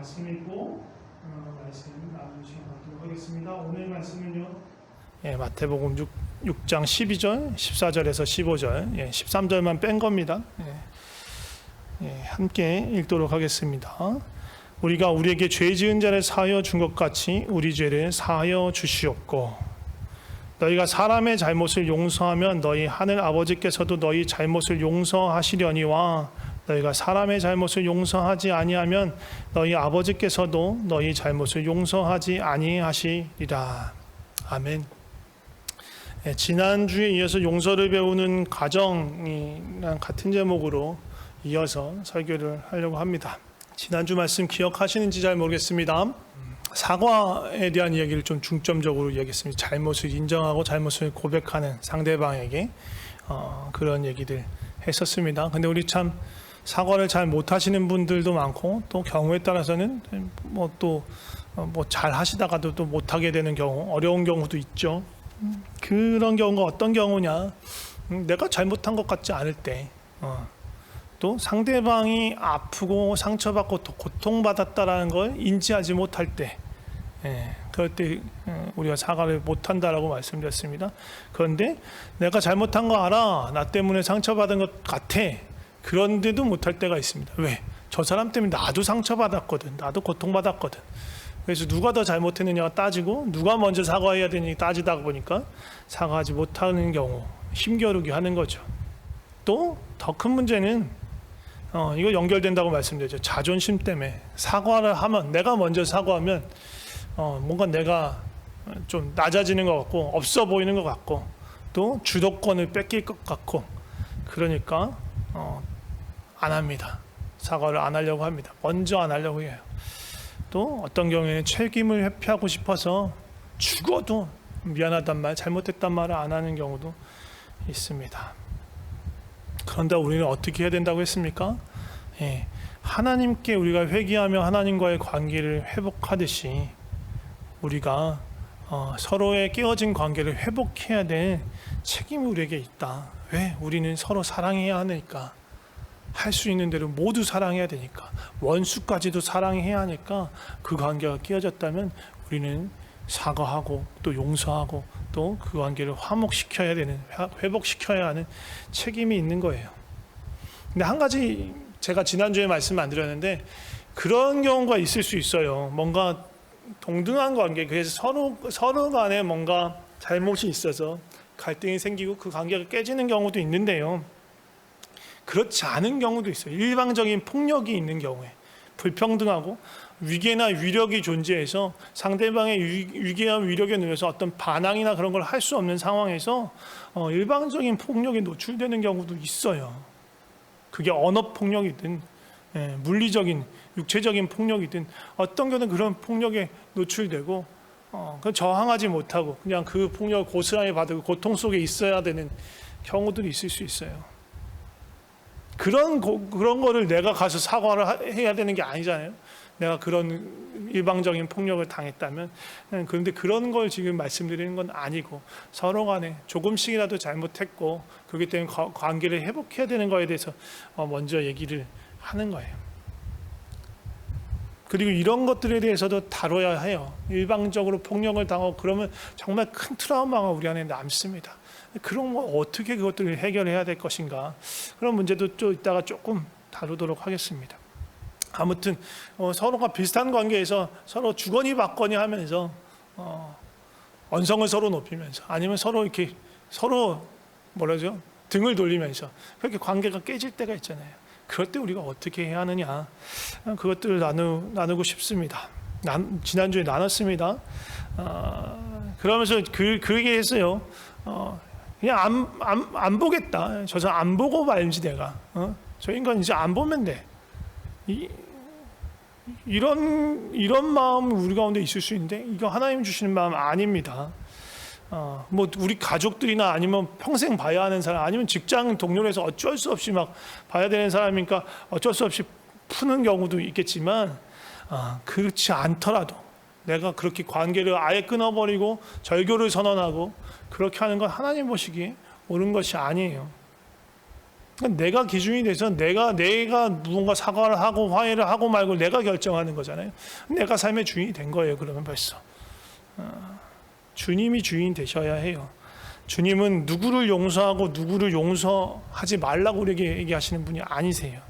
말씀 읽고 말씀 나누도록 하겠습니다. 오늘 말씀은요. 마태복음 6장 12절, 14절에서 15절, 13절만 뺀 겁니다. 함께 읽도록 하겠습니다. 우리가 우리에게 죄 지은 자를 사하여 준 것 같이 우리 죄를 사하여 주시옵고, 너희가 사람의 잘못을 용서하면 너희 하늘 아버지께서도 너희 잘못을 용서하시려니와 너희가 사람의 잘못을 용서하지 아니하면 너희 아버지께서도 너희 잘못을 용서하지 아니하시리라. 아멘. 지난주에 이어서 용서를 배우는 과정이랑 같은 제목으로 이어서 설교를 하려고 합니다. 지난주 말씀 기억하시는지 잘 모르겠습니다. 사과에 대한 이야기를 좀 중점적으로 이야기했습니다. 잘못을 인정하고 잘못을 고백하는 상대방에게 그런 얘기들 했었습니다. 근데 우리 참 사과를 잘 못하시는 분들도 많고, 또 경우에 따라서는 잘 하시다가도 또 못하게 되는 경우, 어려운 경우도 있죠. 그런 경우가 어떤 경우냐, 내가 잘못한 것 같지 않을 때, 또 상대방이 아프고 상처받고 고통받았다라는 걸 인지하지 못할 때, 그럴 때 우리가 사과를 못한다라고 말씀드렸습니다. 그런데 내가 잘못한 거 알아, 나 때문에 상처받은 것 같아, 그런데도 못할 때가 있습니다. 왜? 저 사람 때문에 나도 상처받았거든, 나도 고통받았거든. 그래서 누가 더 잘못했느냐가 따지고 누가 먼저 사과해야 되느냐 따지다 보니까 사과하지 못하는 경우, 힘겨루게 하는 거죠. 또 더 큰 문제는 이거 연결된다고 말씀드렸죠. 자존심 때문에 사과를 하면, 내가 먼저 사과하면 뭔가 내가 좀 낮아지는 것 같고 없어 보이는 것 같고 또 주도권을 뺏길 것 같고, 그러니까 안 합니다. 사과를 안 하려고 합니다. 먼저 안 하려고 해요. 또 어떤 경우에는 책임을 회피하고 싶어서 죽어도 미안하단 말, 잘못했단 말을 안 하는 경우도 있습니다. 그런데 우리는 어떻게 해야 된다고 했습니까? 하나님께 우리가 회개하며 하나님과의 관계를 회복하듯이 우리가 서로의 깨어진 관계를 회복해야 될 책임이 우리에게 있다. 왜? 우리는 서로 사랑해야 하니까. 할 수 있는 대로 모두 사랑해야 되니까. 원수까지도 사랑해야 하니까. 그 관계가 깨어졌다면 우리는 사과하고 또 용서하고 또 그 관계를 화목시켜야 되는, 회복시켜야 하는 책임이 있는 거예요. 근데 한 가지 제가 지난주에 말씀 안 드렸는데, 그런 경우가 있을 수 있어요. 뭔가 동등한 관계, 그래서 서로 간에 뭔가 잘못이 있어서 갈등이 생기고 그 관계가 깨지는 경우도 있는데요. 그렇지 않은 경우도 있어요. 일방적인 폭력이 있는 경우에, 불평등하고 위계나 위력이 존재해서 상대방의 위계와 위력에 의해서 어떤 반항이나 그런 걸 할 수 없는 상황에서 일방적인 폭력에 노출되는 경우도 있어요. 그게 언어 폭력이든 물리적인 육체적인 폭력이든 어떤 경우는 그런 폭력에 노출되고 저항하지 못하고 그냥 그 폭력을 고스란히 받고 고통 속에 있어야 되는 경우들이 있을 수 있어요. 그런 거를 내가 가서 사과를 해야 되는 게 아니잖아요. 내가 그런 일방적인 폭력을 당했다면. 그런데 그런 걸 지금 말씀드리는 건 아니고, 서로 간에 조금씩이라도 잘못했고 그렇기 때문에 관계를 회복해야 되는 거에 대해서 먼저 얘기를 하는 거예요. 그리고 이런 것들에 대해서도 다뤄야 해요. 일방적으로 폭력을 당하고 그러면 정말 큰 트라우마가 우리 안에 남습니다. 그럼 어떻게 그것들을 해결해야 될 것인가, 그런 문제도 좀 이따가 조금 다루도록 하겠습니다. 아무튼 서로가 비슷한 관계에서 서로 주거니 받거니 하면서 언성을 서로 높이면서, 아니면 서로 이렇게 등을 돌리면서 그렇게 관계가 깨질 때가 있잖아요. 그럴 때 우리가 어떻게 해야 하느냐, 그것들을 나누고 싶습니다. 지난주에 나눴습니다. 그러면서 그 얘기했어요. 그냥 안 보겠다. 저 사람 안 보고 말지 내가. 저 인간 이제 안 보면 돼. 이런 마음 우리 가운데 있을 수 있는데, 이거 하나님 주시는 마음 아닙니다. 우리 가족들이나 아니면 평생 봐야 하는 사람, 아니면 직장 동료에서 어쩔 수 없이 막 봐야 되는 사람이니까 어쩔 수 없이 푸는 경우도 있겠지만, 그렇지 않더라도 내가 그렇게 관계를 아예 끊어버리고 절교를 선언하고 그렇게 하는 건 하나님 보시기에 옳은 것이 아니에요. 그러니까 내가 기준이 돼서 내가 무언가 사과를 하고 화해를 하고 말고 내가 결정하는 거잖아요. 내가 삶의 주인이 된 거예요. 그러면 벌써 주님이 주인 되셔야 해요. 주님은 누구를 용서하고 누구를 용서하지 말라고 우리에게 얘기하시는 분이 아니세요.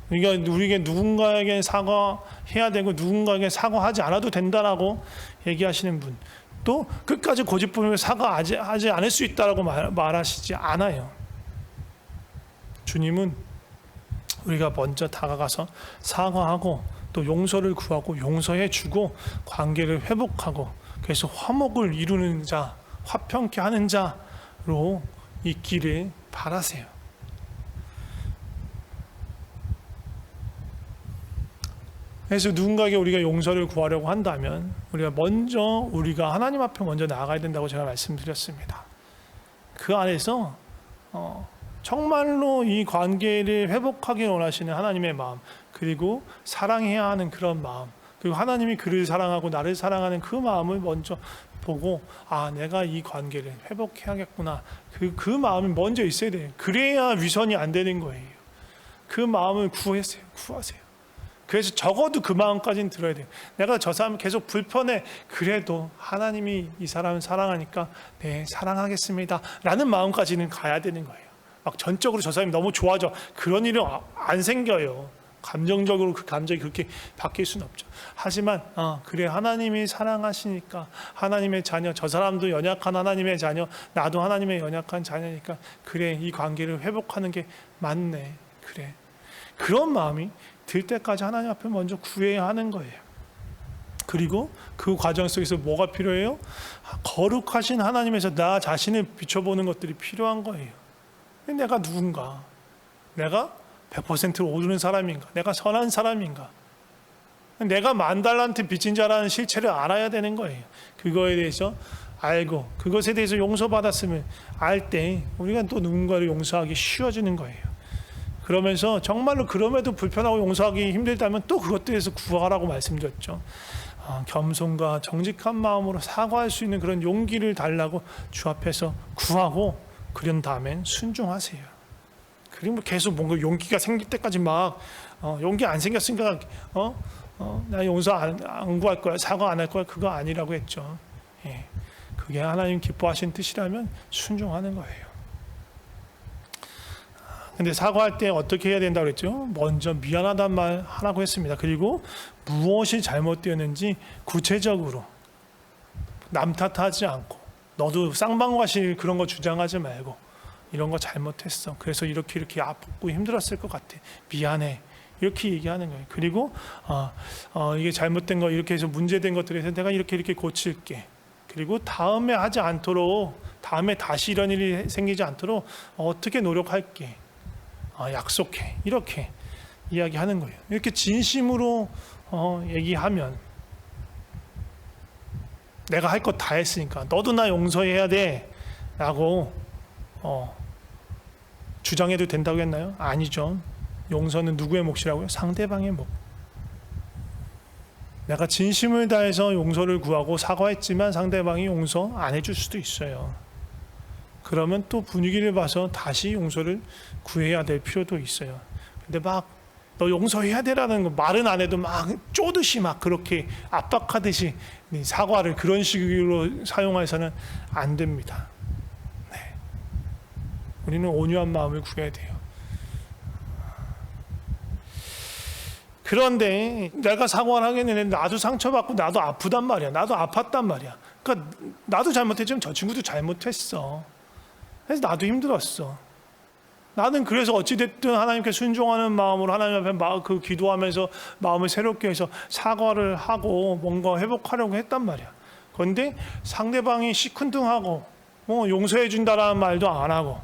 그러니까 우리에게 누군가에게 사과해야 되고 누군가에게 사과하지 않아도 된다라고 얘기하시는 분, 또 끝까지 고집 부리며 사과하지 않을 수 있다라고 말하시지 않아요. 주님은 우리가 먼저 다가가서 사과하고 또 용서를 구하고 용서해 주고 관계를 회복하고 그래서 화목을 이루는 자, 화평케 하는 자로 있기를 바라세요. 그래서 누군가에게 우리가 용서를 구하려고 한다면 우리가 하나님 앞에 먼저 나아가야 된다고 제가 말씀드렸습니다. 그 안에서 정말로 이 관계를 회복하기 원하시는 하나님의 마음, 그리고 사랑해야 하는 그런 마음, 그리고 하나님이 그를 사랑하고 나를 사랑하는 그 마음을 먼저 보고 내가 이 관계를 회복해야겠구나. 그 마음이 먼저 있어야 돼요. 그래야 위선이 안 되는 거예요. 그 마음을 구하세요. 그래서 적어도 그 마음까지는 들어야 돼요. 내가 저 사람 계속 불편해. 그래도 하나님이 이 사람을 사랑하니까 네, 사랑하겠습니다 라는 마음까지는 가야 되는 거예요. 막 전적으로 저 사람이 너무 좋아져. 그런 일은 안 생겨요. 감정적으로 그 감정이 그렇게 바뀔 수는 없죠. 하지만 그래, 하나님이 사랑하시니까 하나님의 자녀, 저 사람도 연약한 하나님의 자녀, 나도 하나님의 연약한 자녀니까 그래, 이 관계를 회복하는 게 맞네. 그래, 그런 마음이 들 때까지 하나님 앞에 먼저 구해야 하는 거예요. 그리고 그 과정 속에서 뭐가 필요해요? 거룩하신 하나님에서 나 자신을 비춰보는 것들이 필요한 거예요. 내가 누군가? 내가 100%로 오르는 사람인가? 내가 선한 사람인가? 내가 $10,000 빚진 자라는 실체를 알아야 되는 거예요. 그거에 대해서 알고 그것에 대해서 용서받았음을 알 때 우리가 또 누군가를 용서하기 쉬워지는 거예요. 그러면서 정말로 그럼에도 불편하고 용서하기 힘들다면 또 그것들에서 구하라고 말씀드렸죠. 겸손과 정직한 마음으로 사과할 수 있는 그런 용기를 달라고 주 앞에서 구하고 그런 다음엔 순종하세요. 그리고 계속 뭔가 용기가 생길 때까지 막 용기 안 생겼으니까 나 용서 안 구할 거야, 사과 안 할 거야, 그거 아니라고 했죠. 예. 그게 하나님 기뻐하시는 뜻이라면 순종하는 거예요. 근데 사과할 때 어떻게 해야 된다고 그랬죠? 먼저 미안하단 말 하라고 했습니다. 그리고 무엇이 잘못되었는지 구체적으로 남 탓하지 않고, 너도 쌍방과실 그런 거 주장하지 말고 이런 거 잘못했어. 그래서 이렇게 아프고 힘들었을 것 같아. 미안해. 이렇게 얘기하는 거예요. 그리고 이게 잘못된 거, 이렇게 해서 문제된 것들에 대해서 내가 이렇게 고칠게. 그리고 다음에 하지 않도록, 다음에 다시 이런 일이 생기지 않도록 어떻게 노력할게. 약속해. 이렇게 이야기하는 거예요. 이렇게 진심으로 얘기하면, 내가 할 것 다 했으니까 너도 나 용서해야 돼 라고 주장해도 된다고 했나요? 아니죠. 용서는 누구의 몫이라고요? 상대방의 몫. 내가 진심을 다해서 용서를 구하고 사과했지만 상대방이 용서 안 해줄 수도 있어요. 그러면 또 분위기를 봐서 다시 용서를 구해야 될 필요도 있어요. 근데 막 너 용서해야 되라는 거 말은 안 해도 막 쪼듯이 막 그렇게 압박하듯이 사과를 그런 식으로 사용해서는 안 됩니다. 네. 우리는 온유한 마음을 구해야 돼요. 그런데 내가 사과를 하겠는데 나도 상처받고 나도 아프단 말이야. 나도 아팠단 말이야. 그러니까 나도 잘못했지만 저 친구도 잘못했어. 그래서 나도 힘들었어. 나는 그래서 어찌됐든 하나님께 순종하는 마음으로 하나님 앞에 기도하면서 마음을 새롭게 해서 사과를 하고 뭔가 회복하려고 했단 말이야. 그런데 상대방이 시큰둥하고 용서해 준다라는 말도 안 하고,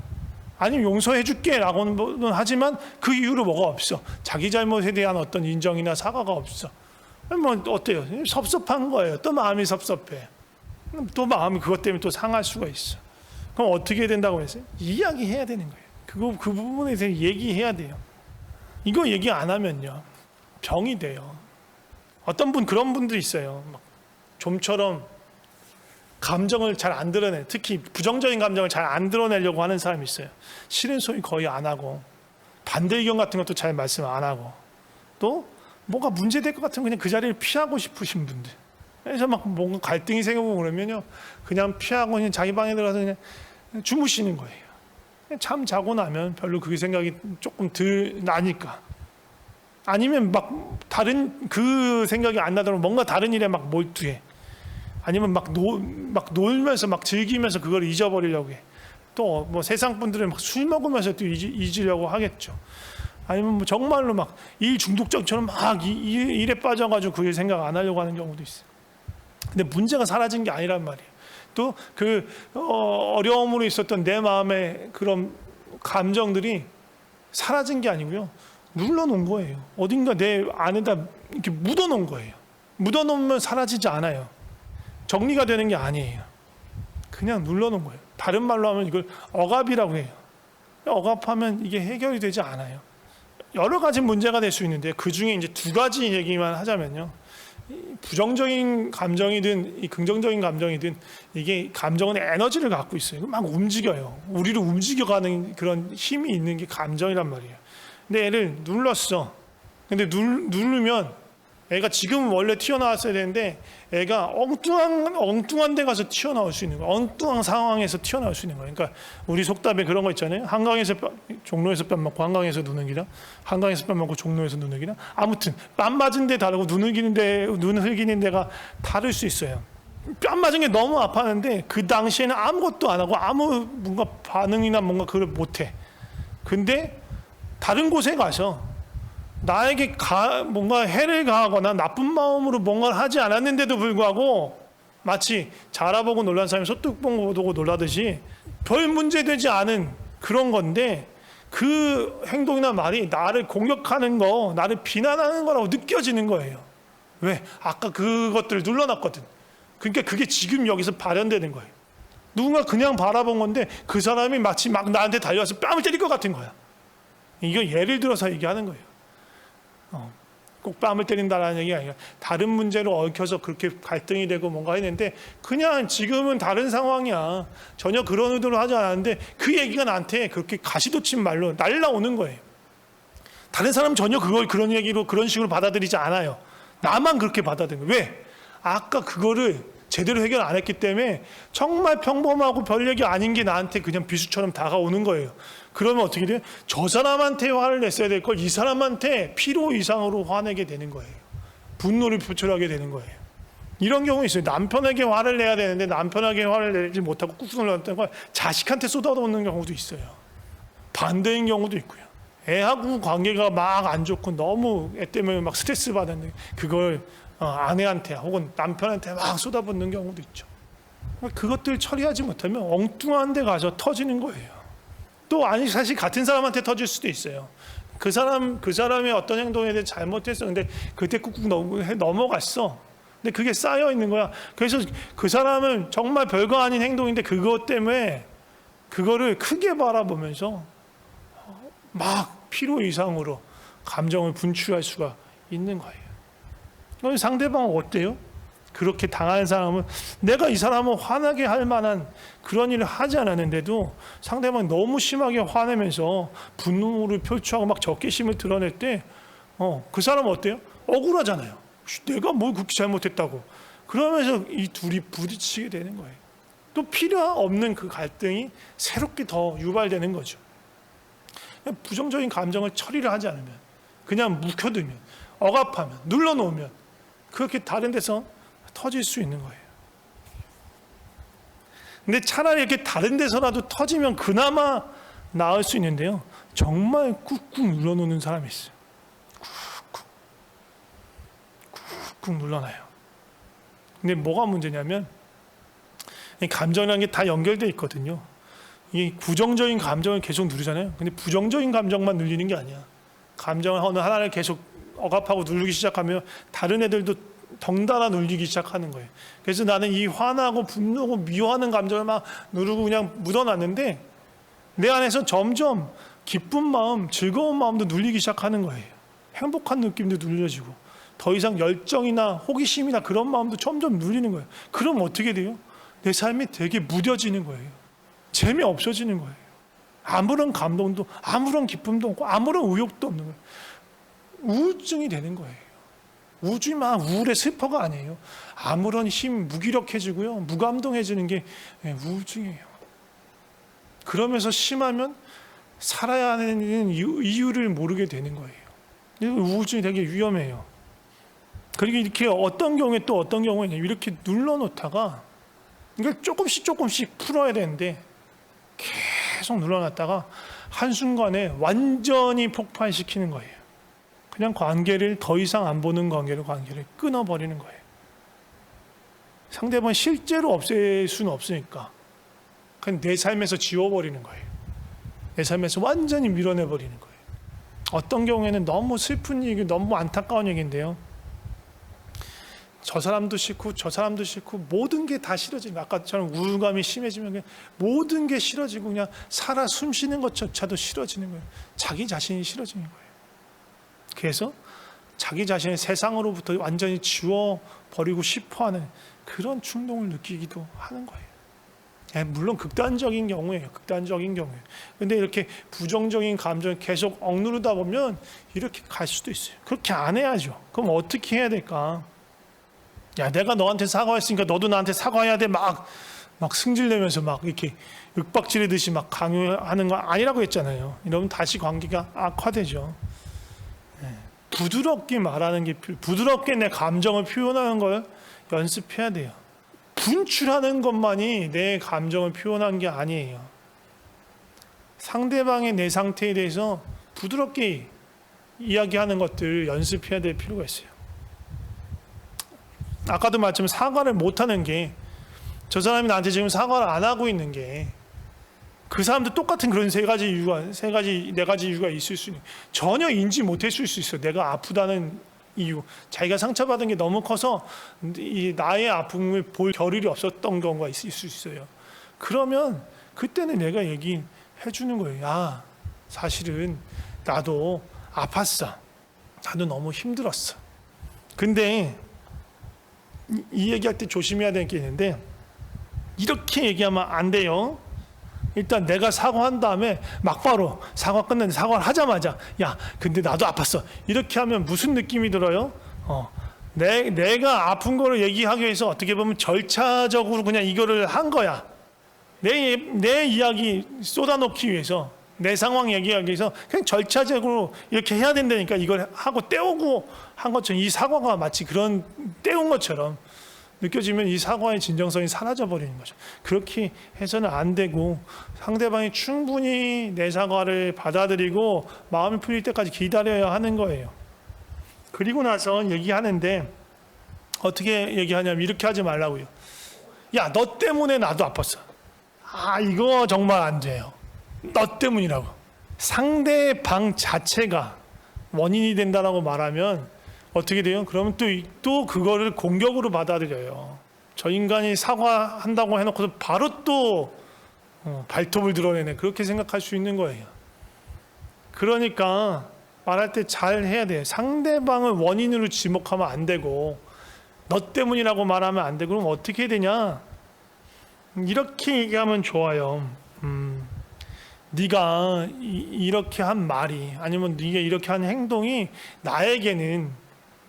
아니면 용서해 줄게 라고는 하지만 그 이유로 뭐가 없어. 자기 잘못에 대한 어떤 인정이나 사과가 없어. 뭐 어때요? 섭섭한 거예요. 또 마음이 섭섭해. 또 마음이 그것 때문에 또 상할 수가 있어. 그럼 어떻게 해야 된다고 했어요? 이야기해야 되는 거예요. 그 부분에 대해서 얘기해야 돼요. 이거 얘기 안 하면요, 병이 돼요. 어떤 분, 그런 분도 있어요. 막 좀처럼 감정을 잘 안 드러내, 특히 부정적인 감정을 잘 안 드러내려고 하는 사람이 있어요. 싫은 소리 거의 안 하고 반대 의견 같은 것도 잘 말씀 안 하고, 또 뭐가 문제될 것 같으면 그냥 그 자리를 피하고 싶으신 분들, 그래서 막 뭔가 갈등이 생기고 그러면요, 그냥 피하고 그냥 자기 방에 들어가서 그냥 주무시는 거예요. 잠 자고 나면 별로 그게 생각이 조금 덜 나니까. 아니면 막 다른 그 생각이 안 나더라도 뭔가 다른 일에 막 몰두해. 아니면 막 놀면서 막 즐기면서 그걸 잊어버리려고 해. 또 뭐 세상 분들은 막 술 먹으면서 또 잊으려고 하겠죠. 아니면 뭐 정말로 막 일 중독자처럼 막 일에 빠져가지고 그 일 생각 안 하려고 하는 경우도 있어요. 근데 문제가 사라진 게 아니란 말이에요. 또 그 어려움으로 있었던 내 마음의 그런 감정들이 사라진 게 아니고요, 눌러놓은 거예요. 어딘가 내 안에다 이렇게 묻어놓은 거예요. 묻어놓으면 사라지지 않아요. 정리가 되는 게 아니에요. 그냥 눌러놓은 거예요. 다른 말로 하면 이걸 억압이라고 해요. 억압하면 이게 해결이 되지 않아요. 여러 가지 문제가 될 수 있는데, 그 중에 이제 두 가지 얘기만 하자면요, 부정적인 감정이든 이 긍정적인 감정이든, 이게 감정은 에너지를 갖고 있어요. 막 움직여요. 우리를 움직여가는 그런 힘이 있는 게 감정이란 말이에요. 근데 애를 눌렀어. 근데 누르면 애가 지금 원래 튀어나왔어야 되는데 애가 엉뚱한 데 가서 튀어나올 수 있는 거예요. 엉뚱한 상황에서 튀어나올 수 있는 거예요. 그러니까 우리 속담에 그런 거 있잖아요. 종로에서 뺨 맞고 한강에서 누는기랑, 한강에서 뺨 맞고 종로에서 누는기랑, 아무튼 뺨 맞은 데 다르고 눈 흘기는 데가 다를 수 있어요. 뺨 맞은 게 너무 아팠는데 그 당시에는 아무것도 안 하고 아무 뭔가 반응이나 뭔가 그걸 못해. 근데 다른 곳에 가서 나에게 뭔가 해를 가하거나 나쁜 마음으로 뭔가를 하지 않았는데도 불구하고 마치 자라보고 놀란 사람이 소뚜껑 보고 놀라듯이 별 문제되지 않은 그런 건데, 그 행동이나 말이 나를 공격하는 거, 나를 비난하는 거라고 느껴지는 거예요. 왜? 아까 그것들을 눌러놨거든. 그러니까 그게 지금 여기서 발현되는 거예요. 누군가 그냥 바라본 건데 그 사람이 마치 막 나한테 달려와서 뺨을 때릴 것 같은 거야. 이거 예를 들어서 얘기하는 거예요. 꼭 뺨을 때린다라는 얘기가 아니라 다른 문제로 얽혀서 그렇게 갈등이 되고 뭔가 했는데, 그냥 지금은 다른 상황이야. 전혀 그런 의도로 하지 않았는데 그 얘기가 나한테 그렇게 가시돋친 말로 날라오는 거예요. 다른 사람은 전혀 그걸 그런 얘기로 그런 식으로 받아들이지 않아요. 나만 그렇게 받아들이는 거예요. 왜? 아까 그거를 제대로 해결 안 했기 때문에 정말 평범하고 별 얘기 아닌 게 나한테 그냥 비수처럼 다가오는 거예요. 그러면 어떻게 돼요? 저 사람한테 화를 냈어야 될 걸 이 사람한테 필요 이상으로 화내게 되는 거예요. 분노를 표출하게 되는 거예요. 이런 경우 있어요. 남편에게 화를 내야 되는데 남편에게 화를 내지 못하고 꾹 눌렀던 걸 자식한테 쏟아놓는 경우도 있어요. 반대인 경우도 있고요. 애하고 관계가 막 안 좋고 너무 애 때문에 막 스트레스 받았는데 그걸 아내한테 혹은 남편한테 막 쏟아붓는 경우도 있죠. 그것들 처리하지 못하면 엉뚱한 데 가서 터지는 거예요. 또 아니, 사실 같은 사람한테 터질 수도 있어요. 그 사람의 어떤 행동에 대해 잘못했어. 근데 그때 꾹꾹 넘어갔어. 근데 그게 쌓여 있는 거야. 그래서 그 사람은 정말 별거 아닌 행동인데 그것 때문에 그거를 크게 바라보면서 막 필요 이상으로 감정을 분출할 수가 있는 거예요. 그럼 상대방은 어때요? 그렇게 당하는 사람은, 내가 이 사람을 화나게 할 만한 그런 일을 하지 않았는데도 상대방이 너무 심하게 화내면서 분노를 표출하고 막 적개심을 드러낼 때 그 사람은 어때요? 억울하잖아요. 내가 뭘 그렇게 잘못했다고. 그러면서 이 둘이 부딪히게 되는 거예요. 또 필요 없는 그 갈등이 새롭게 더 유발되는 거죠. 부정적인 감정을 처리를 하지 않으면, 그냥 묵혀두면, 억압하면, 눌러놓으면 그렇게 다른 데서 터질 수 있는 거예요. 근데 차라리 이렇게 다른 데서라도 터지면 그나마 나을 수 있는데요, 정말 꾹꾹 눌러놓는 사람이 있어요. 꾹꾹 눌러놔요. 근데 뭐가 문제냐면, 이 감정이라는 게 다 연결되어 있거든요. 이 부정적인 감정을 계속 누르잖아요. 근데 부정적인 감정만 눌리는 게 아니야. 감정을 어느 하나를 계속 억압하고 누르기 시작하면 다른 애들도 덩달아 눌리기 시작하는 거예요. 그래서 나는 이 화나고 분노고 미워하는 감정을 막 누르고 그냥 묻어놨는데 내 안에서 점점 기쁜 마음, 즐거운 마음도 눌리기 시작하는 거예요. 행복한 느낌도 눌려지고 더 이상 열정이나 호기심이나 그런 마음도 점점 눌리는 거예요. 그럼 어떻게 돼요? 내 삶이 되게 무뎌지는 거예요. 재미없어지는 거예요. 아무런 감동도, 아무런 기쁨도 없고, 아무런 의욕도 없는 거예요. 우울증이 되는 거예요. 우울증만 우울의 슬퍼가 아니에요. 아무런 힘, 무기력해지고요, 무감동해지는 게 우울증이에요. 그러면서 심하면 살아야 하는 이유를 모르게 되는 거예요. 우울증이 되게 위험해요. 그리고 이렇게 어떤 경우에 또 어떤 경우에는 이렇게 눌러놓다가 이걸 조금씩 풀어야 되는데 계속 눌러놨다가 한순간에 완전히 폭발시키는 거예요. 그냥 관계를 더 이상 안 보는 관계를 끊어버리는 거예요. 상대방 실제로 없앨 수는 없으니까 그냥 내 삶에서 지워버리는 거예요. 내 삶에서 완전히 밀어내버리는 거예요. 어떤 경우에는 너무 슬픈 얘기, 너무 안타까운 얘기인데요. 저 사람도 싫고 저 사람도 싫고 모든 게 다 싫어지는 거예요. 아까처럼 우울감이 심해지면 그냥 모든 게 싫어지고 그냥 살아 숨쉬는 것조차도 싫어지는 거예요. 자기 자신이 싫어지는 거예요. 그래서 자기 자신을 세상으로부터 완전히 지워버리고 싶어하는 그런 충동을 느끼기도 하는 거예요. 물론 극단적인 경우예요. 극단적인 경우예요. 근데 이렇게 부정적인 감정을 계속 억누르다 보면 이렇게 갈 수도 있어요. 그렇게 안 해야죠. 그럼 어떻게 해야 될까? 야, 내가 너한테 사과했으니까 너도 나한테 사과해야 돼. 막 승질내면서 막 이렇게 윽박지르듯이 막 강요하는 거 아니라고 했잖아요. 이러면 다시 관계가 악화되죠. 부드럽게 말하는 게, 부드럽게 내 감정을 표현하는 걸 연습해야 돼요. 분출하는 것만이 내 감정을 표현한 게 아니에요. 상대방의 내 상태에 대해서 부드럽게 이야기하는 것들을 연습해야 될 필요가 있어요. 아까도 말했지만 사과를 못하는 게, 저 사람이 나한테 지금 사과를 안 하고 있는 게 그 사람도 똑같은 그런 네 가지 이유가 있을 수 있는, 전혀 인지 못했을 수 있어요. 내가 아프다는 이유, 자기가 상처받은 게 너무 커서 나의 아픔을 볼 겨를이 없었던 경우가 있을 수 있어요. 그러면 그때는 내가 얘기해 주는 거예요. 야, 사실은 나도 아팠어. 나도 너무 힘들었어. 근데 이 얘기할 때 조심해야 되는 게 있는데, 이렇게 얘기하면 안 돼요. 일단 내가 사과한 다음에 막바로 사과 끝냈는데, 사과를 하자마자 야, 근데 나도 아팠어. 이렇게 하면 무슨 느낌이 들어요? 내가 아픈 거를 얘기하기 위해서 어떻게 보면 절차적으로 그냥 이거를 한 거야. 내 이야기 쏟아놓기 위해서, 내 상황 얘기하기 위해서 그냥 절차적으로 이렇게 해야 된다니까, 이걸 하고 때우고 한 것처럼, 이 사과가 마치 그런 때운 것처럼 느껴지면 이 사과의 진정성이 사라져 버리는 거죠. 그렇게 해서는 안 되고, 상대방이 충분히 내 사과를 받아들이고 마음이 풀릴 때까지 기다려야 하는 거예요. 그리고 나서 얘기하는데 어떻게 얘기하냐면 이렇게 하지 말라고요. 야, 너 때문에 나도 아팠어. 이거 정말 안 돼요. 너 때문이라고. 상대방 자체가 원인이 된다라고 말하면 어떻게 돼요? 그러면 또 그거를 공격으로 받아들여요. 저 인간이 사과한다고 해놓고서 바로 또 발톱을 드러내네, 그렇게 생각할 수 있는 거예요. 그러니까 말할 때 잘 해야 돼요. 상대방을 원인으로 지목하면 안 되고, 너 때문이라고 말하면 안 되고, 그럼 어떻게 해야 되냐? 이렇게 얘기하면 좋아요. 네가 이렇게 한 말이, 아니면 네가 이렇게 한 행동이 나에게는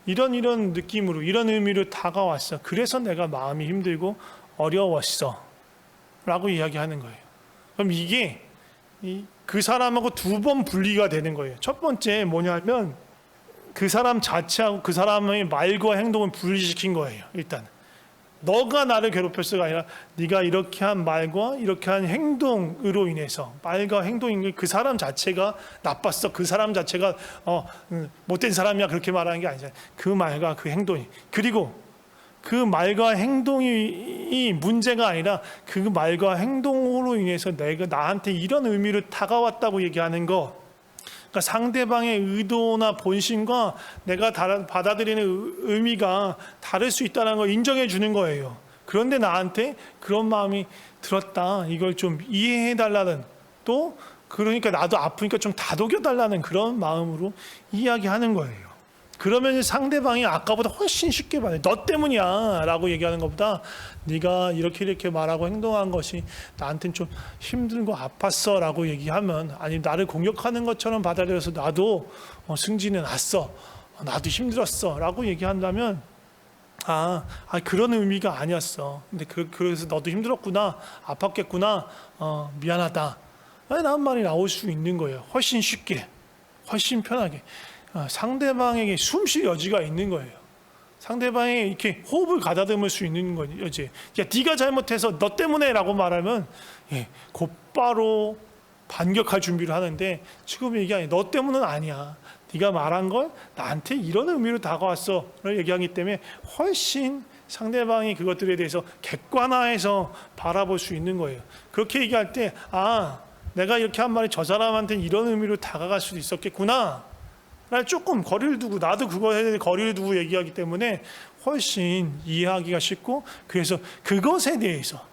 이런 느낌으로, 이런 의미로 다가왔어. 그래서 내가 마음이 힘들고 어려웠어 라고 이야기하는 거예요. 그럼 이게 그 사람하고 두 번 분리가 되는 거예요. 첫 번째 뭐냐면, 그 사람 자체하고 그 사람의 말과 행동을 분리시킨 거예요. 일단 너가 나를 괴롭혔어가 아니라 네가 이렇게 한 말과 이렇게 한 행동으로 인해서, 말과 행동인 그 사람 자체가 나빴어, 그 사람 자체가 못된 사람이야, 그렇게 말하는 게 아니잖아요. 그 말과 그 행동이, 그리고 그 말과 행동이 문제가 아니라 그 말과 행동으로 인해서 내가 나한테 이런 의미로 다가왔다고 얘기하는 거. 그러니까 상대방의 의도나 본심과 내가 받아들이는 의미가 다를 수 있다는 걸 인정해 주는 거예요. 그런데 나한테 그런 마음이 들었다, 이걸 좀 이해해 달라는, 또 그러니까 나도 아프니까 좀 다독여 달라는 그런 마음으로 이야기하는 거예요. 그러면 상대방이 아까보다 훨씬 쉽게 받아요. 너 때문이야 라고 얘기하는 것보다 네가 이렇게 말하고 행동한 것이 나한테는 좀 힘들고 아팠어 라고 얘기하면, 아니 나를 공격하는 것처럼 받아들여서 나도 승진해 났어, 나도 힘들었어 라고 얘기한다면 그런 의미가 아니었어, 근데 그래서 너도 힘들었구나, 아팠겠구나, 미안하다 라는 말이 나올 수 있는 거예요. 훨씬 쉽게, 훨씬 편하게. 상대방에게 숨 쉴 여지가 있는 거예요. 상대방이 이렇게 호흡을 가다듬을 수 있는 거지. 야, 네가 잘못해서 너 때문에라고 말하면 곧바로 반격할 준비를 하는데, 지금 얘기하니 너 때문은 아니야. 네가 말한 걸 나한테 이런 의미로 다가왔어를 얘기하기 때문에 훨씬 상대방이 그것들에 대해서 객관화해서 바라볼 수 있는 거예요. 그렇게 얘기할 때 내가 이렇게 한 말이 저 사람한테는 이런 의미로 다가갈 수도 있었겠구나. 조금 거리를 두고, 나도 그거에 대해 거리를 두고 얘기하기 때문에 훨씬 이해하기가 쉽고, 그래서 그것에 대해서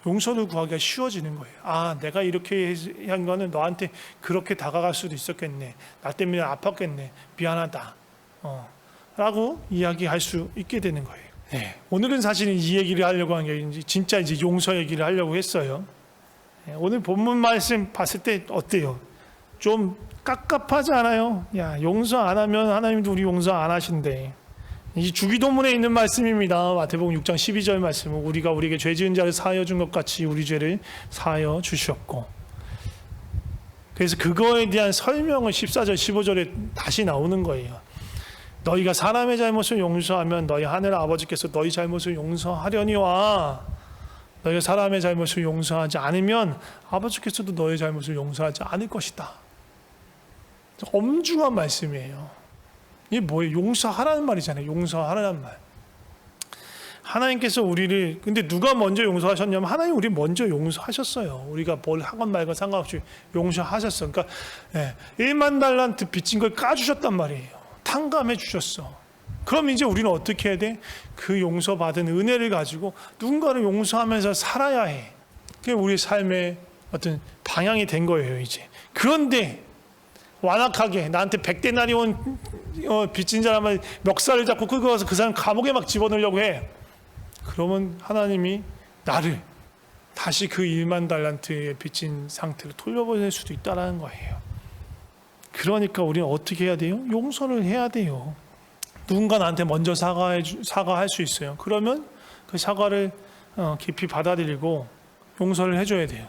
용서를 구하기가 쉬워지는 거예요. 내가 이렇게 한 거는 너한테 그렇게 다가갈 수도 있었겠네, 나 때문에 아팠겠네, 미안하다 라고 이야기할 수 있게 되는 거예요. 오늘은 사실은 이 얘기를 하려고 한 게 진짜 이제 용서 얘기를 하려고 했어요. 오늘 본문 말씀 봤을 때 어때요? 좀 깝깝하지 않아요? 야, 용서 안 하면 하나님도 우리 용서 안 하신대. 이 주기도문에 있는 말씀입니다. 마태복음 6장 12절 말씀은 우리가 우리에게 죄 지은 자를 사하여 준 것 같이 우리 죄를 사하여 주셨고, 그래서 그거에 대한 설명을 14절 15절에 다시 나오는 거예요. 너희가 사람의 잘못을 용서하면 너희 하늘 아버지께서 너희 잘못을 용서하려니와 너희가 사람의 잘못을 용서하지 않으면 아버지께서도 너희 잘못을 용서하지 않을 것이다. 엄중한 말씀이에요. 이게 뭐예요? 용서하라는 말이잖아요. 용서하라는 말. 하나님께서 우리를, 근데 누가 먼저 용서하셨냐면 하나님 우리 먼저 용서하셨어요. 우리가 뭘 하건 말건 상관없이 용서하셨어. 그러니까 1만 달란트 빚진 걸 까주셨단 말이에요. 탕감해 주셨어. 그럼 이제 우리는 어떻게 해야 돼? 그 용서받은 은혜를 가지고 누군가를 용서하면서 살아야 해. 그게 우리 삶의 어떤 방향이 된 거예요, 이제. 그런데 완악하게 나한테 100데나리온 빚진 사람을 멱살을 잡고 끌고 가서 그 사람 감옥에 막 집어넣으려고 해. 그러면 하나님이 나를 다시 그 1만 달란트의 빚진 상태로 돌려보낼 수도 있다는 거예요. 그러니까 우리는 어떻게 해야 돼요? 용서를 해야 돼요. 누군가 나한테 먼저 사과할 수 있어요. 그러면 그 사과를 깊이 받아들이고 용서를 해줘야 돼요.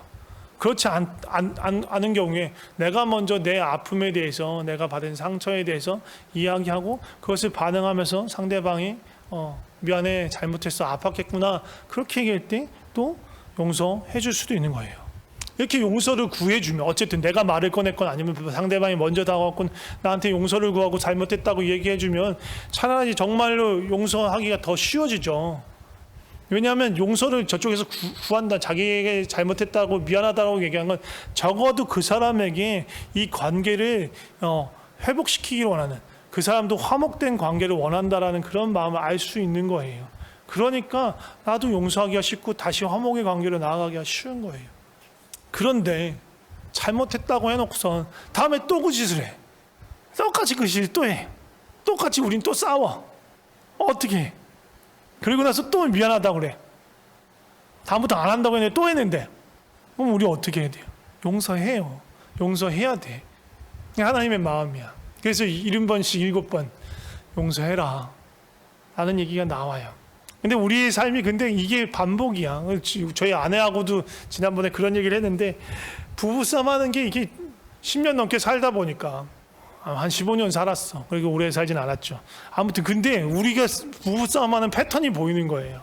그렇지 않은 경우에 내가 먼저 내 아픔에 대해서, 내가 받은 상처에 대해서 이야기하고 그것을 반응하면서 상대방이 미안해, 잘못했어, 아팠겠구나 그렇게 얘기할 때 또 용서해 줄 수도 있는 거예요. 이렇게 용서를 구해주면, 어쨌든 내가 말을 꺼냈건 아니면 상대방이 먼저 다가왔건 나한테 용서를 구하고 잘못했다고 얘기해주면 차라리 정말로 용서하기가 더 쉬워지죠. 왜냐하면 용서를 저쪽에서 구한다, 자기에게 잘못했다고 미안하다고 얘기한 건 적어도 그 사람에게 이 관계를 회복시키기를 원하는, 그 사람도 화목된 관계를 원한다라는 그런 마음을 알 수 있는 거예요. 그러니까 나도 용서하기가 쉽고 다시 화목의 관계로 나아가기가 쉬운 거예요. 그런데 잘못했다고 해놓고선 다음에 또 그 짓을 해. 똑같이 그 짓을 또 해. 똑같이 우린 또 싸워. 어떻게 해? 그리고 나서 또 미안하다고 그래. 다음부터 안 한다고 했는데 또 했는데. 그럼 우리 어떻게 해야 돼요? 용서해요. 용서해야 돼. 하나님의 마음이야. 그래서 70번씩 7번 용서해라 라는 얘기가 나와요. 근데 우리의 삶이 근데 이게 반복이야. 저희 아내하고도 지난번에 그런 얘기를 했는데, 부부싸움 하는 게 이게 10년 넘게 살다 보니까, 한 15년 살았어. 그리고 오래 살진 않았죠. 아무튼 근데 우리가 부부싸움하는 패턴이 보이는 거예요.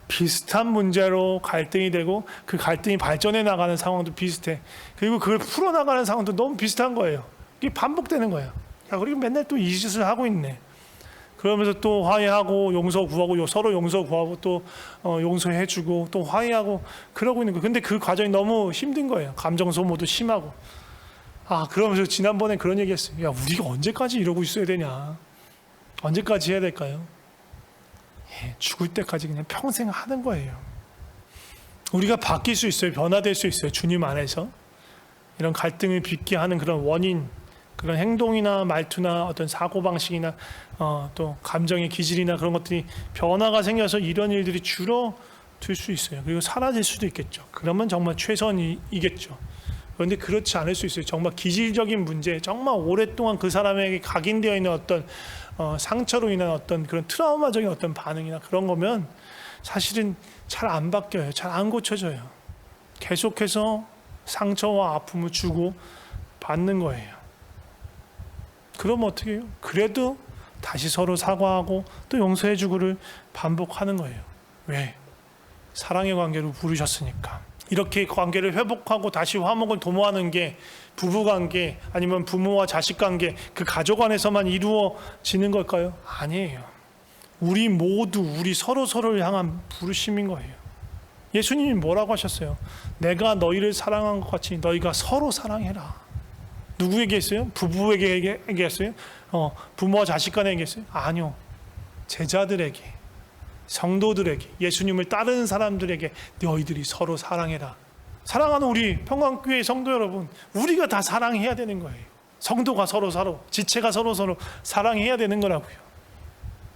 비슷한 문제로 갈등이 되고 그 갈등이 발전해 나가는 상황도 비슷해. 그리고 그걸 풀어나가는 상황도 너무 비슷한 거예요. 이게 반복되는 거예요. 야, 그리고 맨날 또 이 짓을 하고 있네. 그러면서 또 화해하고 용서 구하고 서로 용서 구하고 또 용서해주고 또 화해하고 그러고 있는 거예요. 근데 그 과정이 너무 힘든 거예요. 감정 소모도 심하고. 그러면서 지난번에 그런 얘기 했어요. 야, 우리가 언제까지 이러고 있어야 되냐? 언제까지 해야 될까요? 죽을 때까지 그냥 평생 하는 거예요. 우리가 바뀔 수 있어요. 변화될 수 있어요. 주님 안에서. 이런 갈등을 빚게 하는 그런 원인, 그런 행동이나 말투나 어떤 사고방식이나 또 감정의 기질이나 그런 것들이 변화가 생겨서 이런 일들이 줄어들 수 있어요. 그리고 사라질 수도 있겠죠. 그러면 정말 최선이겠죠. 그런데 그렇지 않을 수 있어요. 정말 기질적인 문제, 정말 오랫동안 그 사람에게 각인되어 있는 어떤 상처로 인한 어떤 그런 트라우마적인 어떤 반응이나 그런 거면 사실은 잘 안 바뀌어요. 잘 안 고쳐져요. 계속해서 상처와 아픔을 주고 받는 거예요. 그러면 어떻게 해요? 그래도 다시 서로 사과하고 또 용서해 주고를 반복하는 거예요. 왜? 사랑의 관계로 부르셨으니까. 이렇게 관계를 회복하고 다시 화목을 도모하는 게 부부관계 아니면 부모와 자식관계 그 가족 안에서만 이루어지는 걸까요? 아니에요. 우리 모두 우리 서로를 향한 부르심인 거예요. 예수님이 뭐라고 하셨어요? 내가 너희를 사랑한 것 같이 너희가 서로 사랑해라. 누구에게 했어요? 부부에게 했어요? 부모와 자식 간에 얘기했어요? 아니요. 제자들에게, 성도들에게, 예수님을 따르는 사람들에게 너희들이 서로 사랑해라. 사랑하는 우리 평강교회 성도 여러분, 우리가 다 사랑해야 되는 거예요. 성도가 서로 지체가 서로 사랑해야 되는 거라고요.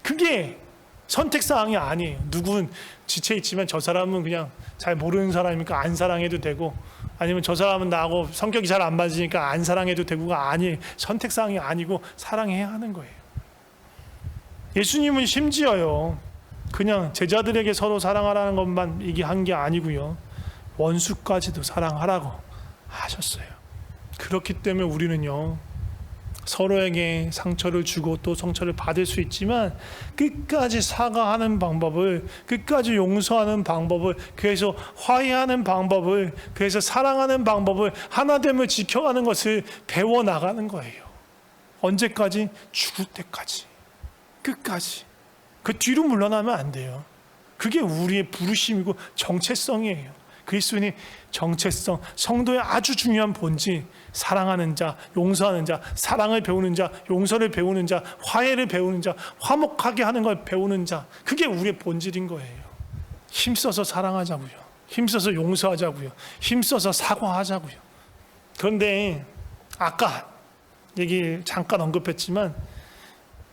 그게 선택사항이 아니에요. 누군 지체 있지만 저 사람은 그냥 잘 모르는 사람이니까 안 사랑해도 되고, 아니면 저 사람은 나하고 성격이 잘 안 맞으니까 안 사랑해도 되고가 아니에요. 선택사항이 아니고 사랑해야 하는 거예요. 예수님은 심지어요, 그냥 제자들에게 서로 사랑하라는 것만 얘기한 게 아니고요, 원수까지도 사랑하라고 하셨어요. 그렇기 때문에 우리는요, 서로에게 상처를 주고 또 상처를 받을 수 있지만 끝까지 사과하는 방법을, 끝까지 용서하는 방법을, 그래서 화해하는 방법을, 그래서 사랑하는 방법을, 하나됨을 지켜가는 것을 배워나가는 거예요. 언제까지? 죽을 때까지. 끝까지. 그 뒤로 물러나면 안 돼요. 그게 우리의 부르심이고 정체성이에요. 그리스도인의 정체성, 성도의 아주 중요한 본질, 사랑하는 자, 용서하는 자, 사랑을 배우는 자, 용서를 배우는 자, 화해를 배우는 자, 화목하게 하는 걸 배우는 자, 그게 우리의 본질인 거예요. 힘써서 사랑하자고요. 힘써서 용서하자고요. 힘써서 사과하자고요. 그런데 아까 얘기 잠깐 언급했지만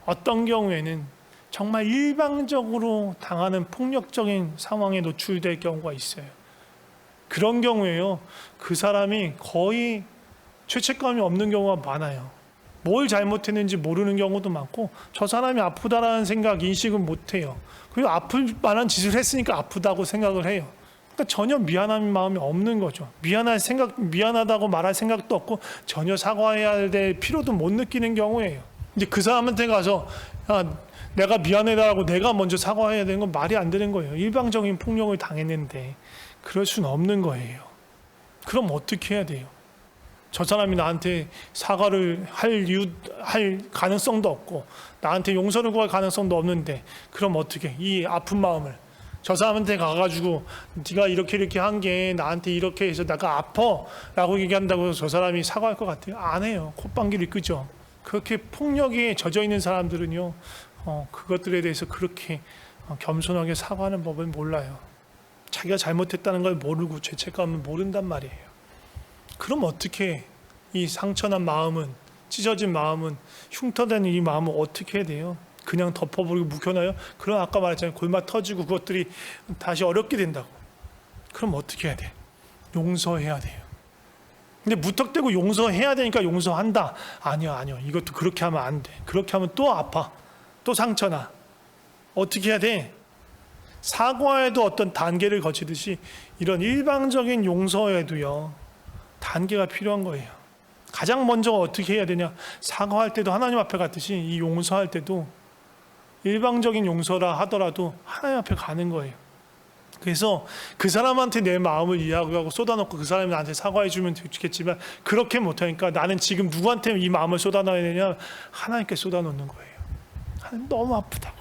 어떤 경우에는 정말 일방적으로 당하는 폭력적인 상황에 노출될 경우가 있어요. 그런 경우에요, 그 사람이 거의 죄책감이 없는 경우가 많아요. 뭘 잘못했는지 모르는 경우도 많고, 저 사람이 아프다라는 생각, 인식은 못해요. 그리고 아플 만한 짓을 했으니까 아프다고 생각을 해요. 그러니까 전혀 미안한 마음이 없는 거죠. 미안하다고 말할 생각도 없고 전혀 사과해야 될 필요도 못 느끼는 경우예요. 이제 그 사람한테 가서 내가 미안해라고 내가 먼저 사과해야 되는 건 말이 안 되는 거예요. 일방적인 폭력을 당했는데 그럴 수는 없는 거예요. 그럼 어떻게 해야 돼요? 저 사람이 나한테 사과를 할 가능성도 없고 나한테 용서를 구할 가능성도 없는데, 그럼 어떻게 이 아픈 마음을 저 사람한테 가가지고 네가 이렇게 한 게 나한테 이렇게 해서 내가 아파 라고 얘기한다고 저 사람이 사과할 것 같아요? 안 해요. 콧방귀를 끄죠. 그렇게 폭력에 젖어 있는 사람들은요, 그것들에 대해서 그렇게 겸손하게 사과하는 법을 몰라요. 자기가 잘못했다는 걸 모르고 죄책감을 모른단 말이에요. 그럼 어떻게 이 상처난 마음은, 찢어진 마음은, 흉터된 이 마음은 어떻게 해야 돼요? 그냥 덮어버리고 묵혀놔요? 그럼 아까 말했잖아요. 골마 터지고 그것들이 다시 어렵게 된다고. 그럼 어떻게 해야 돼? 용서해야 돼요. 근데 무턱대고 용서해야 되니까 용서한다. 아니요. 이것도 그렇게 하면 안 돼. 그렇게 하면 또 아파. 또 상처나. 어떻게 해야 돼? 사과에도 어떤 단계를 거치듯이 이런 일방적인 용서에도요, 단계가 필요한 거예요. 가장 먼저 어떻게 해야 되냐? 사과할 때도 하나님 앞에 갔듯이 이 용서할 때도 일방적인 용서라 하더라도 하나님 앞에 가는 거예요. 그래서 그 사람한테 내 마음을 이야기하고 쏟아놓고 그 사람이 나한테 사과해 주면 좋겠지만 그렇게 못하니까 나는 지금 누구한테 이 마음을 쏟아놔야 되냐? 하나님께 쏟아놓는 거예요. 하나님 너무 아프다고,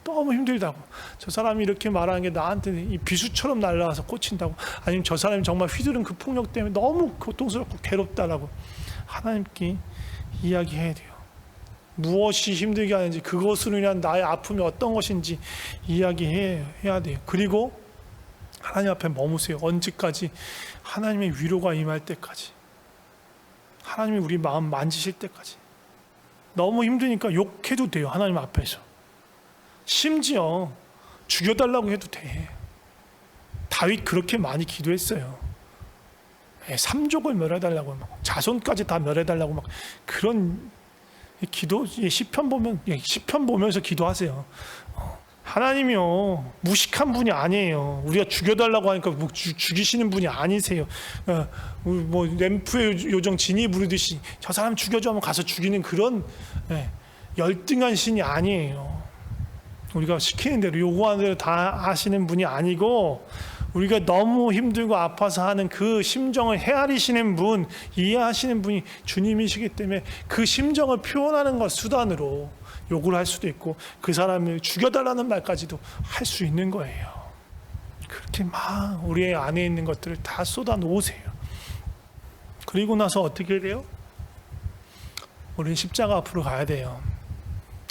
너무 힘들다고, 저 사람이 이렇게 말하는 게 나한테 이 비수처럼 날라와서 꽂힌다고, 아니면 저 사람이 정말 휘두른 그 폭력 때문에 너무 고통스럽고 괴롭다라고 하나님께 이야기해야 돼요. 무엇이 힘들게 하는지, 그것으로 인한 나의 아픔이 어떤 것인지 이야기해야 돼요. 그리고 하나님 앞에 머무세요. 언제까지? 하나님의 위로가 임할 때까지. 하나님이 우리 마음 만지실 때까지. 너무 힘드니까 욕해도 돼요, 하나님 앞에서. 심지어 죽여달라고 해도 돼. 다윗 그렇게 많이 기도했어요. 삼족을 멸해달라고, 막 자손까지 다 멸해달라고, 막 그런 기도. 시편 보면서 기도하세요. 하나님이요, 무식한 분이 아니에요. 우리가 죽여달라고 하니까 죽이시는 분이 아니세요. 뭐 램프의 요정 진이 부르듯이 저 사람 죽여줘 하면 가서 죽이는 그런 열등한 신이 아니에요. 우리가 시키는 대로, 요구하는 대로 다 하시는 분이 아니고, 우리가 너무 힘들고 아파서 하는 그 심정을 헤아리시는 분, 이해하시는 분이 주님이시기 때문에 그 심정을 표현하는 것 수단으로 욕을 할 수도 있고, 그 사람을 죽여달라는 말까지도 할 수 있는 거예요. 그렇게 막 우리의 안에 있는 것들을 다 쏟아 놓으세요. 그리고 나서 어떻게 돼요? 우리는 십자가 앞으로 가야 돼요.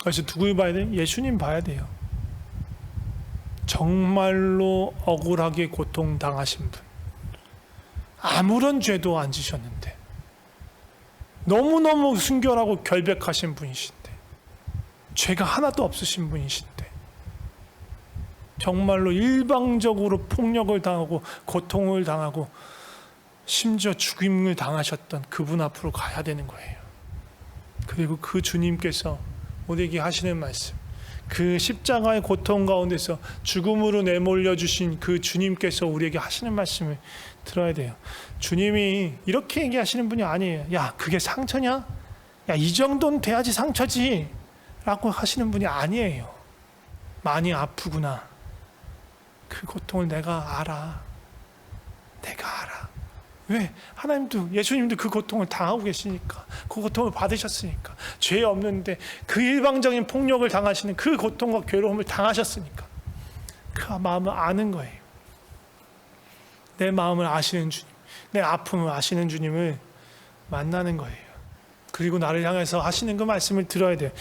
그래서 누굴 봐야 돼요? 예수님 봐야 돼요. 정말로 억울하게 고통당하신 분, 아무런 죄도 안 지셨는데 너무너무 순결하고 결백하신 분이신데, 죄가 하나도 없으신 분이신데 정말로 일방적으로 폭력을 당하고 고통을 당하고 심지어 죽임을 당하셨던 그분 앞으로 가야 되는 거예요. 그리고 그 주님께서 우리에게 하시는 말씀, 그 십자가의 고통 가운데서 죽음으로 내몰려 주신 그 주님께서 우리에게 하시는 말씀을 들어야 돼요. 주님이 이렇게 얘기하시는 분이 아니에요. 야, 그게 상처냐? 야, 이 정도는 돼야지 상처지 라고 하시는 분이 아니에요. 많이 아프구나, 그 고통을 내가 알아. 내가 알아. 왜? 하나님도, 예수님도 그 고통을 당하고 계시니까, 그 고통을 받으셨으니까, 죄 없는데 그 일방적인 폭력을 당하시는 그 고통과 괴로움을 당하셨으니까 그 마음을 아는 거예요. 내 마음을 아시는 주님, 내 아픔을 아시는 주님을 만나는 거예요. 그리고 나를 향해서 하시는 그 말씀을 들어야 돼요.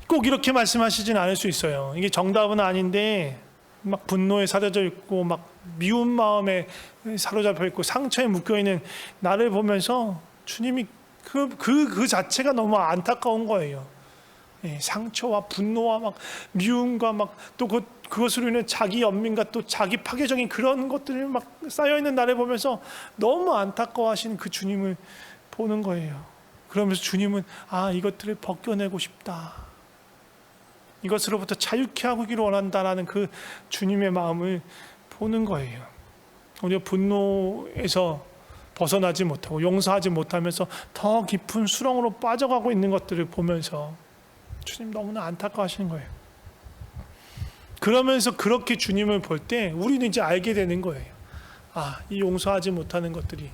꼭 이렇게 말씀하시진 않을 수 있어요. 이게 정답은 아닌데 막 분노에 사려져 있고, 막 미운 마음에 사로잡혀 있고, 상처에 묶여 있는 나를 보면서 주님이 그 자체가 너무 안타까운 거예요. 상처와 분노와 막 미움과 막 또 그것으로 인해 자기 연민과 또 자기 파괴적인 그런 것들이 막 쌓여 있는 나를 보면서 너무 안타까워하시는 그 주님을 보는 거예요. 그러면서 주님은, 아, 이것들을 벗겨내고 싶다, 이것으로부터 자유케 하기를 원한다라는 그 주님의 마음을 보는 거예요. 우리가 분노에서 벗어나지 못하고 용서하지 못하면서 더 깊은 수렁으로 빠져가고 있는 것들을 보면서 주님 너무나 안타까워하시는 거예요. 그러면서 그렇게 주님을 볼 때 우리는 이제 알게 되는 거예요. 아, 이 용서하지 못하는 것들이,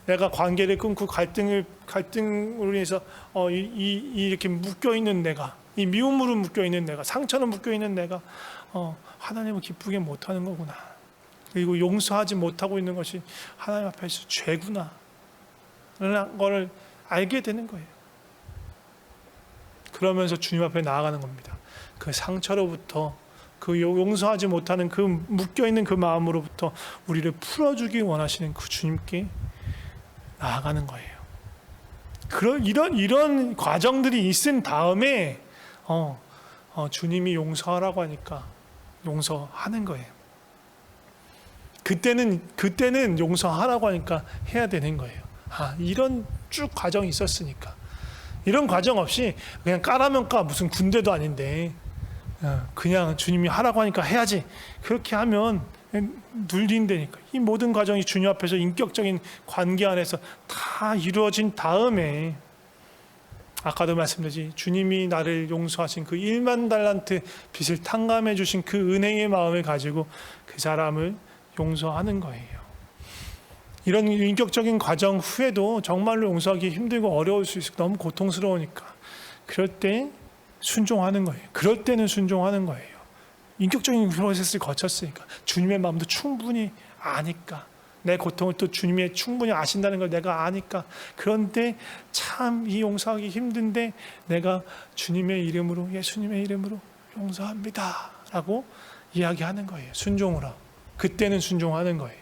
내가 관계를 끊고 갈등으로 인해서 이렇게 묶여 있는 내가, 이 미움으로 묶여 있는 내가, 상처로 묶여 있는 내가 하나님을 기쁘게 못하는 거구나. 그리고 용서하지 못하고 있는 것이 하나님 앞에서 죄구나 라는 걸 알게 되는 거예요. 그러면서 주님 앞에 나아가는 겁니다. 그 상처로부터, 그 용서하지 못하는 그 묶여있는 그 마음으로부터 우리를 풀어주기 원하시는 그 주님께 나아가는 거예요. 이런 과정들이 있은 다음에 주님이 용서하라고 하니까 용서하는 거예요. 그때는 용서하라고 하니까 해야 되는 거예요. 아, 이런 쭉 과정이 있었으니까. 이런 과정 없이 그냥 까라면 까, 무슨 군대도 아닌데 그냥 주님이 하라고 하니까 해야지, 그렇게 하면 눌린다니까. 이 모든 과정이 주님 앞에서 인격적인 관계 안에서 다 이루어진 다음에, 아까도 말씀드렸지, 주님이 나를 용서하신 그 1만 달란트 빚을 탕감해 주신 그 은혜의 마음을 가지고 그 사람을 용서하는 거예요. 이런 인격적인 과정 후에도 정말로 용서하기 힘들고 어려울 수 있고 너무 고통스러우니까, 그럴 때 순종하는 거예요. 그럴 때는 순종하는 거예요. 인격적인 프로세스를 거쳤으니까, 주님의 마음도 충분히 아니까, 내 고통을 또 주님이 충분히 아신다는 걸 내가 아니까, 그런데 참 이 용서하기 힘든데 내가 주님의 이름으로, 예수님의 이름으로 용서합니다 라고 이야기하는 거예요. 순종으로. 그때는 순종하는 거예요.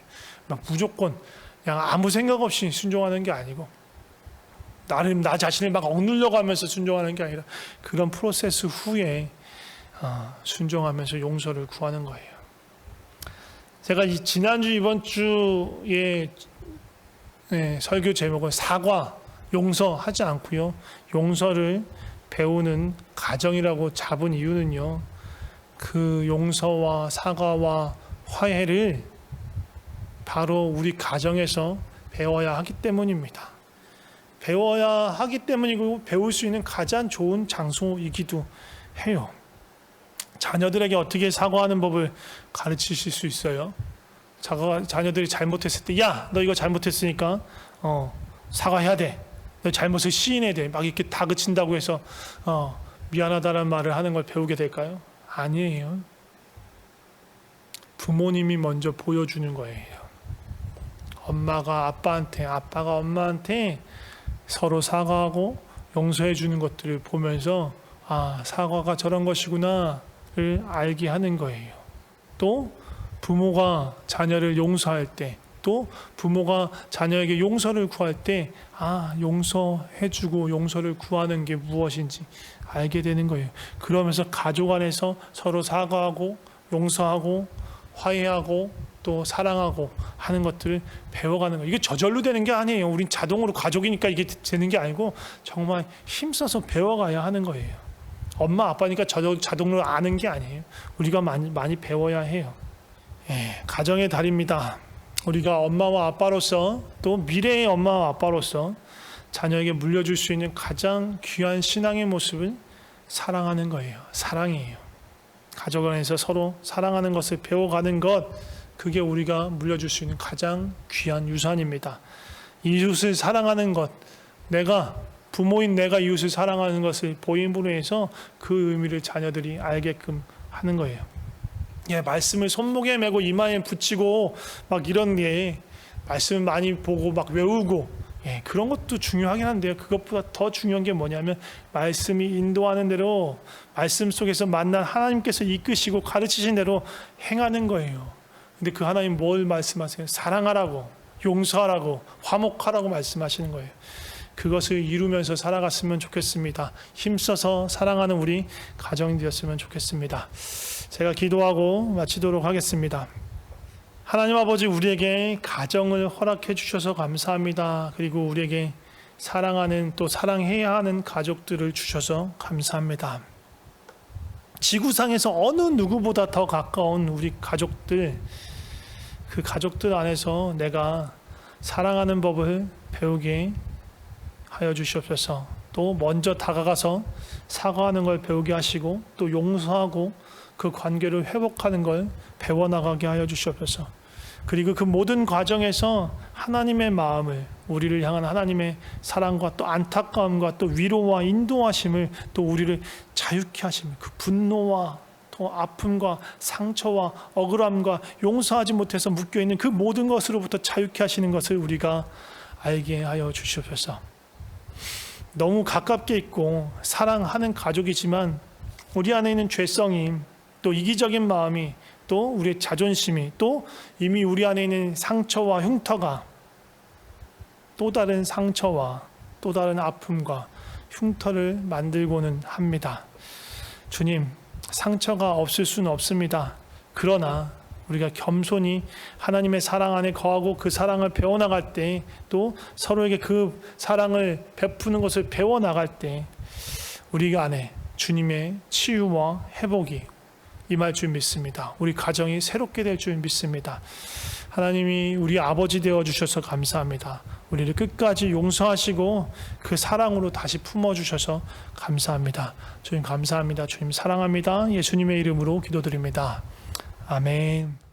막 무조건 그냥 아무 생각 없이 순종하는 게 아니고, 나 자신을 막 억누르려고 하면서 순종하는 게 아니라 그런 프로세스 후에 순종하면서 용서를 구하는 거예요. 제가 지난주 이번 주에 설교 제목은 사과, 용서하지 않고요. 용서를 배우는 가정이라고 잡은 이유는요. 그 용서와 사과와 화해를 바로 우리 가정에서 배워야 하기 때문입니다. 배워야 하기 때문이고 배울 수 있는 가장 좋은 장소이기도 해요. 자녀들에게 어떻게 사과하는 법을 가르치실 수 있어요? 자녀들이 잘못했을 때, 야, 너 이거 잘못했으니까 사과해야 돼. 너 잘못을 시인해야 돼. 막 이렇게 다그친다고 해서 미안하다는 말을 하는 걸 배우게 될까요? 아니에요. 부모님이 먼저 보여주는 거예요. 엄마가 아빠한테, 아빠가 엄마한테 서로 사과하고 용서해 주는 것들을 보면서 사과가 저런 것이구나를 알게 하는 거예요. 또 부모가 자녀를 용서할 때, 또 부모가 자녀에게 용서를 구할 때 용서해 주고 용서를 구하는 게 무엇인지 알게 되는 거예요. 그러면서 가족 안에서 서로 사과하고 용서하고 화해하고 또 사랑하고 하는 것들을 배워가는 거예요. 이게 저절로 되는 게 아니에요. 우린 자동으로 가족이니까 이게 되는 게 아니고 정말 힘써서 배워가야 하는 거예요. 엄마 아빠니까 자동으로 아는 게 아니에요. 우리가 많이 배워야 해요. 가정의 달입니다. 우리가 엄마와 아빠로서 또 미래의 엄마와 아빠로서 자녀에게 물려줄 수 있는 가장 귀한 신앙의 모습은 사랑하는 거예요. 사랑이에요. 가족 안에서 서로 사랑하는 것을 배워가는 것, 그게 우리가 물려줄 수 있는 가장 귀한 유산입니다. 이웃을 사랑하는 것, 부모인 내가 이웃을 사랑하는 것을 보임으로 해서 그 의미를 자녀들이 알게끔 하는 거예요. 말씀을 손목에 메고 이마에 붙이고 막 이런 게 말씀을 많이 보고 막 외우고 그런 것도 중요하긴 한데요. 그것보다 더 중요한 게 뭐냐면 말씀이 인도하는 대로 말씀 속에서 만난 하나님께서 이끄시고 가르치신 대로 행하는 거예요. 근데 그 하나님 뭘 말씀하세요? 사랑하라고, 용서하라고, 화목하라고 말씀하시는 거예요. 그것을 이루면서 살아갔으면 좋겠습니다. 힘써서 사랑하는 우리 가정이 되었으면 좋겠습니다. 제가 기도하고 마치도록 하겠습니다. 하나님 아버지, 우리에게 가정을 허락해 주셔서 감사합니다. 그리고 우리에게 사랑하는, 또 사랑해야 하는 가족들을 주셔서 감사합니다. 지구상에서 어느 누구보다 더 가까운 우리 가족들, 그 가족들 안에서 내가 사랑하는 법을 배우게 하여 주시옵소서. 또 먼저 다가가서 사과하는 걸 배우게 하시고 또 용서하고 그 관계를 회복하는 걸 배워나가게 하여 주시옵소서. 그리고 그 모든 과정에서 하나님의 마음을, 우리를 향한 하나님의 사랑과 또 안타까움과 또 위로와 인도하심을, 또 우리를 자유케 하심을, 그 분노와 또 아픔과 상처와 억울함과 용서하지 못해서 묶여있는 그 모든 것으로부터 자유케 하시는 것을 우리가 알게 하여 주시옵소서. 너무 가깝게 있고 사랑하는 가족이지만 우리 안에 있는 죄성이, 또 이기적인 마음이, 또 우리의 자존심이, 또 이미 우리 안에 있는 상처와 흉터가 또 다른 상처와 또 다른 아픔과 흉터를 만들고는 합니다. 주님, 상처가 없을 수는 없습니다. 그러나 우리가 겸손히 하나님의 사랑 안에 거하고 그 사랑을 배워나갈 때, 또 서로에게 그 사랑을 베푸는 것을 배워나갈 때 우리 안에 주님의 치유와 회복이 임할 줄 믿습니다. 우리 가정이 새롭게 될 줄 믿습니다. 하나님이 우리 아버지 되어 주셔서 감사합니다. 우리를 끝까지 용서하시고 그 사랑으로 다시 품어주셔서 감사합니다. 주님 감사합니다. 주님 사랑합니다. 예수님의 이름으로 기도드립니다. 아멘.